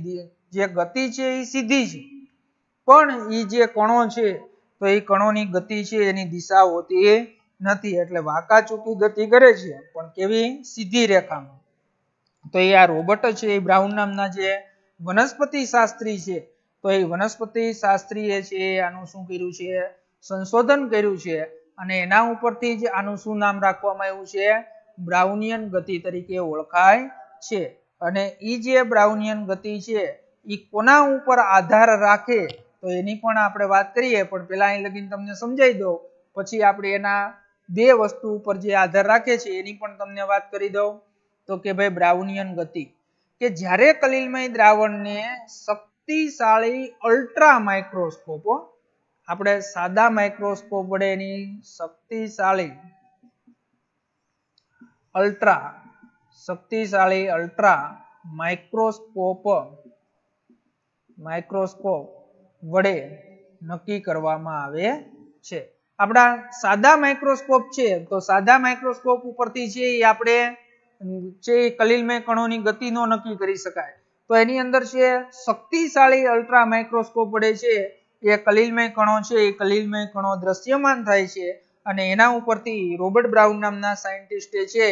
Speaker 1: જે ગતિ છે એ સીધી છે, પણ એ જે કણો છે તો એ કણોની ગતિ છે એની દિશા હોતી નથી. એટલે વાંકા ચૂકી ગતિ કરે છે, પણ કેવી? સીધી રેખામાં. તો એ આ રોબર્ટ છે એ બ્રાઉન નામના જે વનસ્પતિ શાસ્ત્રી છે, તો એ વનસ્પતિ શાસ્ત્રીએ છે આનું શું કર્યું છે? સંશોધન કર્યું છે. અને એના ઉપરથી જ આનું શું નામ રાખવામાં આવ્યું છે? બ્રાઉનિયન ગતિ તરીકે ઓળખાય છે. અને એ જે બ્રાઉનિયન ગતિ છે એ કોના ઉપર આધાર રાખે તો એની પણ આપણે વાત કરીએ, પણ પેલા અહીં લગીને તમને સમજાવી દઉં, પછી આપણે એના બે વસ્તુ ઉપર જે આધાર રાખે છે એની પણ તમને વાત કરી દઉં. તો કે ભાઈ બ્રાઉનિયન ગતિ, કે જ્યારે કલિલમય દ્રાવણને શક્તિશાળી અલ્ટ્રા માઇક્રોસ્કોપ, આપણે સાદા માઇક્રોસ્કોપ વડે એની શક્તિશાળી અલ્ટ્રા માઇક્રોસ્કોપ વડે નક્કી કરવામાં આવે છે. આપણા સાદા માઇક્રોસ્કોપ છે તો સાદા માઇક્રોસ્કોપ ઉપરથી છે એ આપણે છે કલિલમય કણોની ગતિનો નક્કી કરી શકાય. તો એની અંદર છે શક્તિશાળી અલ્ટ્રા માઇક્રોસ્કોપ વડે છે એ કલિલમય કણો છે એ કલિલમય કણો દ્રશ્યમાન થાય છે. અને એના ઉપરથી રોબર્ટ બ્રાઉન નામના સાયન્ટિસ્ટે છે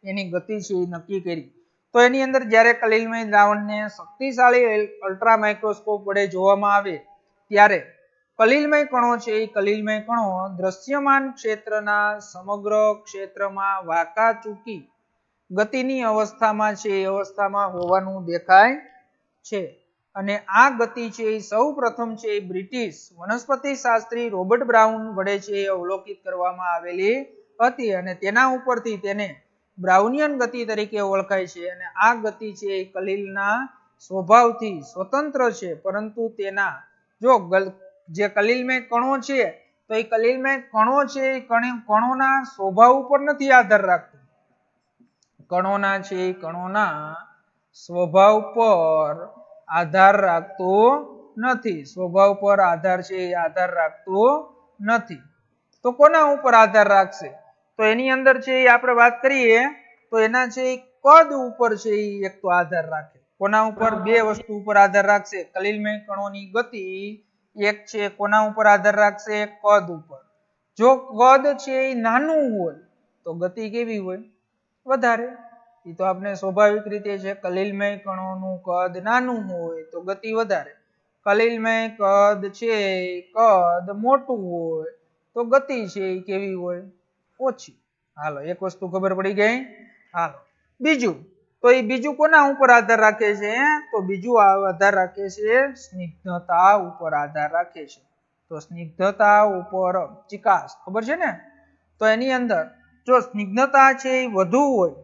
Speaker 1: એની ગતિ છે એ નક્કી કરી. તો એની અંદર જ્યારે કલિલમય દ્રાવણને શક્તિશાળી અલ્ટ્રા માઇક્રોસ્કોપ વડે જોવામાં આવે ત્યારે કલિલમય કણો છે એ કલિલમય કણો દ્રશ્યમાન ક્ષેત્રના સમગ્ર ક્ષેત્રમાં વાંકા ચૂકી ગતિની અવસ્થામાં છે એ અવસ્થામાં હોવાનું દેખાય છે. અને આ ગતિ છે એ સૌ પ્રથમ છે એ બ્રિટિશ વનસ્પતિ શાસ્ત્રી રોબર્ટ બ્રાઉન વડે છે એ અવલોકિત કરવામાં આવેલી હતી. અને તેના ઉપરથી તેને બ્રાઉનિયન ગતિ તરીકે ઓળખાય છે. અને આ ગતિ છે એ કલિલના સ્વભાવથી સ્વતંત્ર છે, પરંતુ તેના જો જે કલિલમય કણો છે તો એ કલિલમય કણો છે એ કણોના સ્વભાવ ઉપર નથી આધાર રાખતું, કણોના સ્વભાવ પર આધાર રાખતું નથી. સ્વભાવ પર આધાર છે એ આધાર રાખતું નથી. તો કોના ઉપર આધાર રાખશે? તો એની અંદર છે એ આપણે વાત કરીએ તો એના છે કદ ઉપર છે એ એક તો આધાર રાખે. કોના ઉપર? બે વસ્તુ ઉપર આધાર રાખશે. કલિલમય કણોની ગતિ એક છે કોના ઉપર આધાર રાખશે? કદ ઉપર. જો કદ છે એ નાનું હોય તો ગતિ કેવી હોય? વધારે. એ તો આપણે સ્વાભાવિક રીતે છે, કલિલમય કણોનું કદ નાનું હોય તો ગતિ વધારે. કલિલમય કદ છે કદ મોટું હોય તો ગતિ છે એ કેવી હોય? ઓછી. હાલો, એક વસ્તુ ખબર પડી ગઈ. હાલો, બીજું તો એ બીજું કોના ઉપર આધાર રાખે છે? તો બીજું આધાર રાખે છે સ્નિગ્ધતા ઉપર આધાર રાખે છે. તો સ્નિગ્ધતા ઉપર ચિકાસ ખબર છે ને? તો એની અંદર જો સ્નિગ્ધતા છે એ વધુ હોય,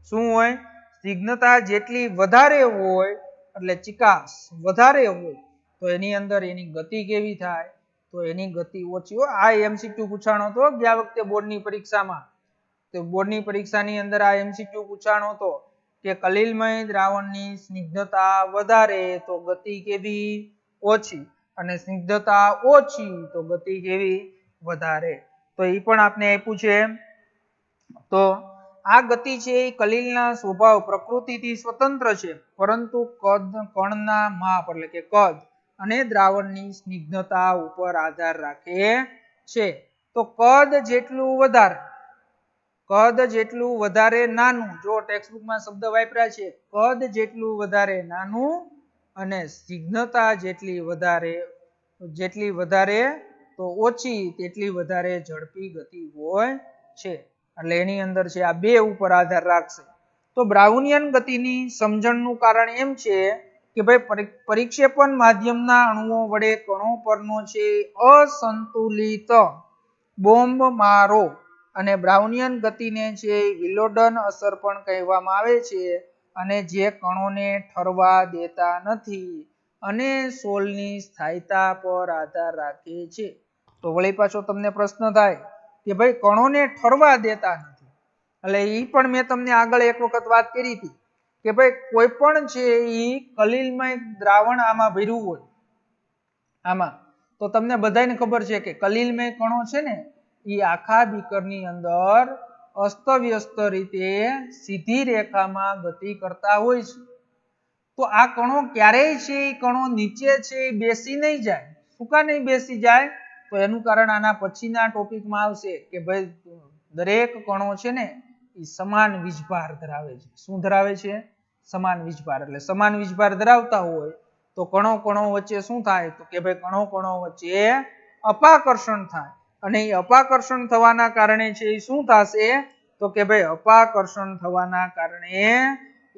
Speaker 1: શું હોય? સ્નિગ્ધતા જેટલી વધારે હોય એટલે ચિકાસ વધારે હોય તો એની અંદર એની ગતિ કેવી થાય? તો એની ગતિ ઓછી હોય. આ એમસીક્યુ પૂછાણો હતો ગયા વખતે બોર્ડની પરીક્ષામાં. તો બોર્ડની પરીક્ષાની અંદર આ એમસીક્યુ પૂછાણો હતો કે કલિલમય દ્રાવણની સ્નિગ્ધતા વધારે તો ગતિ કેવી? ઓછી. અને સ્નિગ્ધતા ઓછી તો ગતિ કેવી? વધારે. તો એ પણ આપણે આપ્યું છે. તો આ ગતિ છે એ કલિલના સ્વભાવ પ્રકૃતિથી સ્વતંત્ર છે, પરંતુ કણના માપ એટલે કે કદ અને દ્રાવણની સ્નિગ્ધતા ઉપર આધાર રાખે છે. તો કદ જેટલું વધારે નાનું, જો ટેક્સ્ટબુકમાં શબ્દ વાપર્યા છે, કદ જેટલું વધારે નાનું અને સ્નિગ્ધતા જેટલી વધારે તો ઓછી તેટલી વધારે ઝડપી ગતિ હોય છે. એટલે એની અંદર છે આ બે ઉપર આધાર રાખશે. તો બ્રાઉનિયન ગતિની સમજણનું કારણ એમ છે કે ભાઈ પરિક્ષેપણ માધ્યમના અણુઓ વડે કણો પરનો છે અસંતુલિત બોમ્બ મારો અને બ્રાઉનિયન ગતિને છે વિલોડન અસર પણ કહેવામાં આવે છે, અને જે કણોને ઠરવા દેતા નથી અને સોલની સ્થાયીતા પર આધાર રાખે છે. તો વળી પાછો તમને પ્રશ્ન થાય કે ભાઈ કણોને ઠરવા દેતા નથી, એટલે એ પણ મેં તમને આગળ એક વખત વાત કરી હતી કે ભાઈ કોઈ પણ છે એ કલીલમય દ્રાવણ આમાં ભર્યું હોય આમાં, તો તમને બધાને ખબર છે કે કલીલમય કણો છે ને એ આખા બીકરની અંદર અસ્તવ્યસ્ત રીતે સીધી રેખામાં ગતિ કરતા હોય છે. તો આ કણો ક્યારેય છે એ કણો નીચે છે એ બેસી નહીં જાય. શું કા નહીં બેસી જાય? તો એનું કારણ આના પછીના ટોપિકમાં આવશે કે ભાઈ દરેક કણો છે ને એ સમાન વીજભાર ધરાવે છે. શું ધરાવે છે? સમાન વીજભાર. એટલે સમાન વીજભાર ધરાવતા હોય તો કણો વચ્ચે શું થાય? તો કે ભાઈ કણો વચ્ચે અપાકર્ષણ થાય, અને એ અપાકર્ષણ થવાના કારણે છે એ શું થશે? તો કે ભાઈ અપાકર્ષણ થવાના કારણે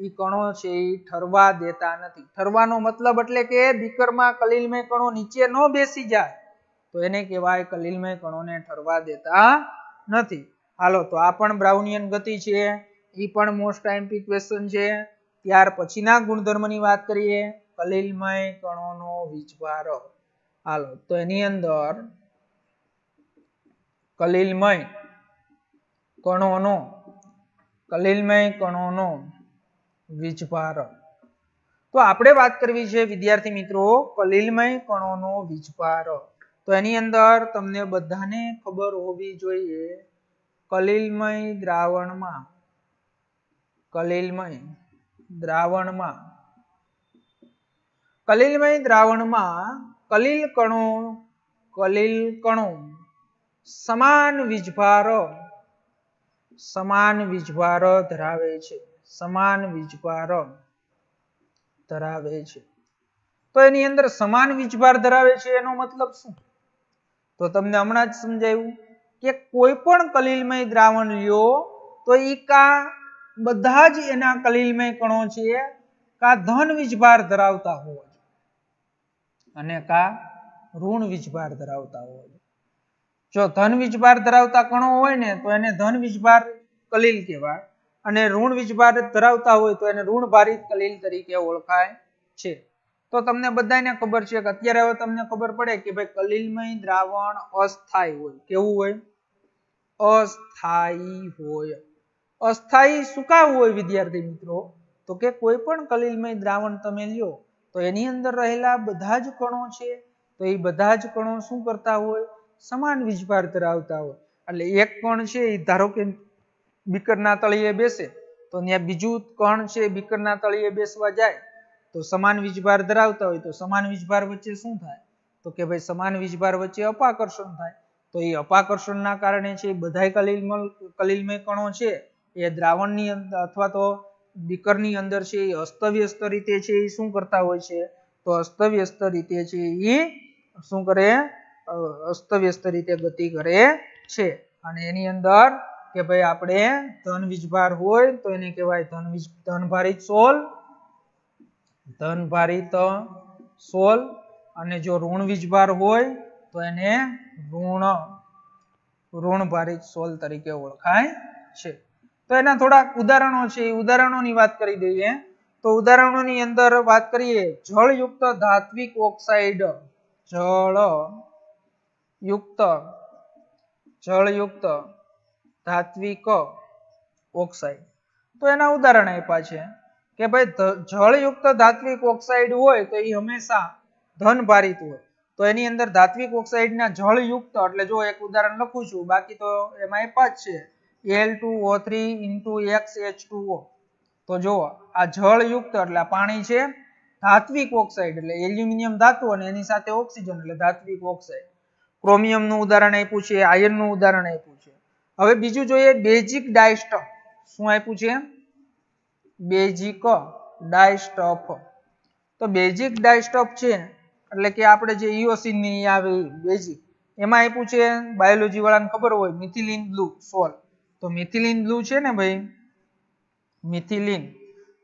Speaker 1: એ કણો છે એ ઠરવા દેતા નથી. ઠરવાનો મતલબ એટલે કે બીકરમાં કલીલમય કણો નીચે ન બેસી જાય તો એને કહેવાય કલીલમય કણોને ઠરવા દેતા નથી. હાલો, તો આ પણ બ્રાઉનિયન ગતિ છે, એ પણ મોસ્ટ આઈએમપી ક્વેશ્ચન છે. ત્યાર પછીના ગુણધર્મની વાત કરીએ, કલીલમય કણોનો વીજભાર. હાલો, તો એની અંદર કલીલમય કણોનો વીજભાર. તો આપણે વાત કરવી છે વિદ્યાર્થી મિત્રો કલીલમય કણોનો વીજભાર. તો એની અંદર તમને બધાને ખબર હોવી જોઈએ કલીલમય દ્રાવણમાં કલીલ કણો સમાન વીજભાર ધરાવે છે. તો એની અંદર સમાન વીજભાર ધરાવે છે એનો મતલબ શું? તો તમને હમણાં જ સમજાયું કે કોઈ પણ કલીલમય દ્રાવણ લ્યો તો ઈ કા બધા જ એના કલીલમય કણો છે કા ધન વીજભાર ધરાવતા હોય અને કા ઋણ વીજભાર ધરાવતા હોય. જો ધન વીજભાર ધરાવતા કણો હોય ને તો એને ધન વીજભાર કલીલ કહેવાય, અને ઋણ વીજભાર ધરાવતા હોય તો એને ઋણ ભારિત કલીલ તરીકે ઓળખાય છે. તો તમને બધાને ખબર છે કે અત્યારે હવે તમને ખબર પડે કે ભાઈ કલીલમય દ્રાવણ અસ્થાયી હોય. કેવું હોય? અસ્થાયી હોય. અસ્થાયી શું કામ હોય વિદ્યાર્થી મિત્રો? તો કે કોઈ પણ કલીલમય દ્રાવણ તમે લ્યો તો એની અંદર રહેલા બધા જ કણો છે તો એ બધા જ કણો શું કરતા હોય? સમાન વીજભાર ધરાવતા હોય. એટલે એક કણ છે એ ધારો કે બીકરના તળિયે બેસે તો ત્યાં બીજું કણ છે બીકરના તળિયે બેસવા જાય તો સમાન વીજભાર ધરાવતા હોય તો સમાન વીજભાર વચ્ચે શું થાય? તો કે ભાઈ સમાન વીજભાર વચ્ચે અપાકર્ષણ થાય. તો એ અપાકર્ષણના કારણે છે બધા કલીલમય કણો છે એ દ્રાવણની અંદર અથવા તો બીકરની અંદર છે એ અસ્તવ્યસ્ત રીતે છે એ શું કરતા હોય છે? તો અસ્તવ્યસ્ત રીતે છે એ શું કરે? અસ્તવ્યસ્ત રીતે ગતિ કરે છે. અને એની અંદર કે ભાઈ આપણે ધન વીજભાર હોય તો એને કહેવાય ધનભારિત સોલ, અને જો ઋણ વીજભાર હોય તો એને ઋણભારિત સોલ તરીકે ઓળખાય છે. તો એના થોડાક ઉદાહરણો છે એ ઉદાહરણોની વાત કરી દઈએ. તો ઉદાહરણોની અંદર વાત કરીએ જળયુક્ત ધાત્વિક ઓક્સાઇડ, જળયુક્ત ધાત્વિક ઓક્સાઇડ. તો એના ઉદાહરણ આપ્યા છે કે ભાઈ જળયુક્ત ધાત્વિક ઓક્સાઇડ હોય તો એ હંમેશા ધનભારિત હોય. તો એની અંદર ધાત્વિક ઓક્સાઇડના જળયુક્ત એટલે જો એક ઉદાહરણ લખું છું, બાકી તો એમાં આપ્યા જ છે Al2O3 × XH2O. તો જો આ જળયુક્ત એટલે પાણી છે, ધાત્વિક ઓક્સાઇડ એટલે એલ્યુમિનિયમ ધાતુ અને એની સાથે ઓક્સિજન એટલે ધાત્વિક ઓક્સાઇડ. ક્રોમિયમ નું ઉદાહરણ આપ્યું છે, આયર્ન નું ઉદાહરણ આપ્યું છે. હવે બીજું જોઈએ બેઝિક ડાયસ્ટફ. શું આપ્યું છે? Basic dyestuff. તો બેઝિક ડાયસ્ટફ છે એટલે કે આપણે જે ઇઓસિન ની આવે બેઝિક, એમાં આપ્યું છે બાયોલોજી વાળાને ખબર હોય મિથિલિન બ્લુ સોલ. તો મિથિલિન બ્લુ છે ને ભાઈ, મિથિલિન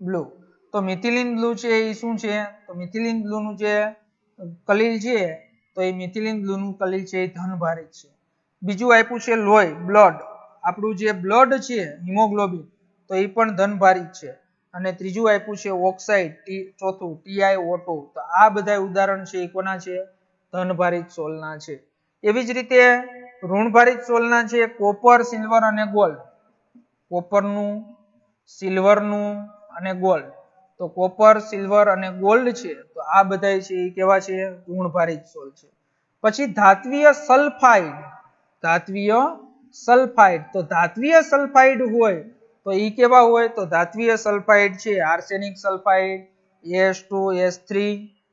Speaker 1: બ્લુ. તો મિથિલિન બ્લુ છે એ શું છે? તો મિથિલિન બ્લુ નું જે કલીલ છે તો એ મિથિલિન બ્લુ નું કલીલ છે એ ધનભારિત છે. બીજું આપ્યું છે લોહી બ્લડ. આપણું જે બ્લડ છે હિમોગ્લોબિન તો એ પણ ધનભારિત છે. અને ત્રીજું આપ્યું છે ઓક્સાઇડ, ચોથું TiO2. તો આ બધા ઉદાહરણ છે એ કોના છે? ધનભારિત સોલના છે. એવી જ રીતે ઋણભારિત સોલના છે કોપર, સિલ્વર અને ગોલ્ડ. કોપરનું, સિલ્વરનું અને ગોલ્ડ. તો કોપર, સિલ્વર અને ગોલ્ડ છે તો આ બધા છે એ કેવા છે? ઋણભારિત સોલ છે. પછી ધાત્વિય સલ્ફાઇડ. ધાત્વિય સલ્ફાઇડ. તો ધાત્વિય સલ્ફાઇડ હોય તો ઈ કેવા હોય? તો ધાત્વિય સલ્ફાઇડ છે આર્સેનિક સલ્ફાઇડ, As2S3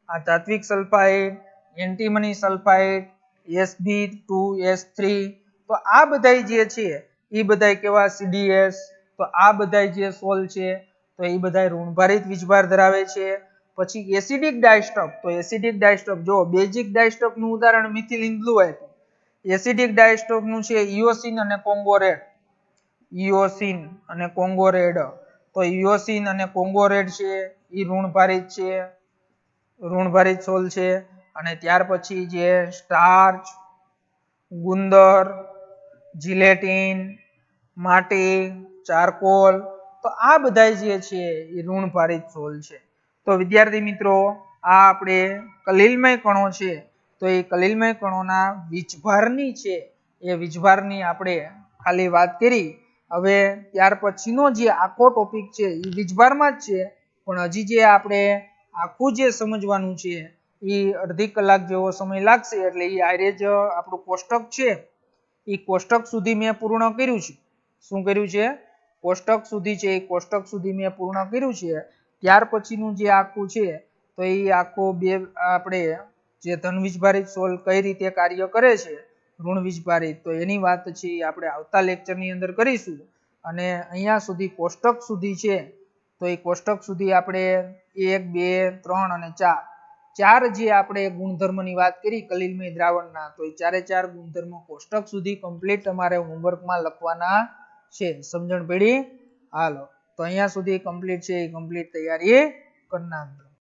Speaker 1: આ ધાત્વિક સલ્ફાઇડ, એન્ટીમની સલ્ફાઇડ, Sb2S3. તો આ બધા જે છે એ બધા કેવા? CDS. તો આ બધા જે સોલ છે તો એ બધા ઋણભારિત વીજભાર ધરાવે છે. પછી એસિડિક ડાયસ્ટફ. તો એસિડિક ડાયસ્ટફ જો બેઝિક ડાયસ્ટફ નું ઉદાહરણ મિથિલિન બ્લુ આપ્યું. એસિડિક ડાયસ્ટફ નું છે ઇઓસિન અને કોંગો રેડ. ઇઓસિન અને કોંગો રેડ. તો ઇઓસિન અને કોંગો રેડ છે એ ઋણભારિત છે, ઋણભારિત સોલ છે. અને ત્યાર પછી જે સ્ટાર્ચ, ગુંદર, જીલેટિન, માટી, ચારકોલ તો આ બધા જે છે એ ઋણભારિત સોલ છે. તો વિદ્યાર્થી મિત્રો આ આપણે કલિલમય કણો છે તો એ કલિલમય કણોના વીજભારની છે એ વીજભારની આપણે ખાલી વાત કરી. હવે ત્યાર પછીનો જે આખો ટોપિક છે એ વીજભારમાં જ છે, પણ હજી જે આપણે આખું જે સમજવાનું છે એ અડધી કલાક જેવો સમય લાગશે. એટલે એ આરે જ આપણું કોષ્ટક છે એ કોષ્ટક સુધી મેં પૂર્ણ કર્યું છે. શું કર્યું છે? કોષ્ટક સુધી છે એ કોષ્ટક સુધી મેં પૂર્ણ કર્યું છે. ત્યાર પછીનું જે આખું છે તો એ આખો બે આપણે જે ધન વીજભારિત સોલ કઈ રીતે કાર્ય કરે છે ઋણ વીજભારિત, તો એની વાત છે આપણે આવતા લેક્ચરની અંદર કરીશું. અને અહીંયા સુધી કોષ્ટક સુધી છે તો એ કોષ્ટક સુધી આપણે 1, 2, 3 અને 4 જે આપણે ગુણધર્મની વાત કરી કલિલમય દ્રાવણના, તો એ ચારે ચાર ગુણધર્મ કોષ્ટક સુધી કમ્પ્લીટ તમારે હોમવર્કમાં લખવાના છે. સમજણ પડી? હાલો તો અહીંયા સુધી કમ્પ્લીટ છે એ કમ્પ્લીટ તૈયારી કરી નાખજો.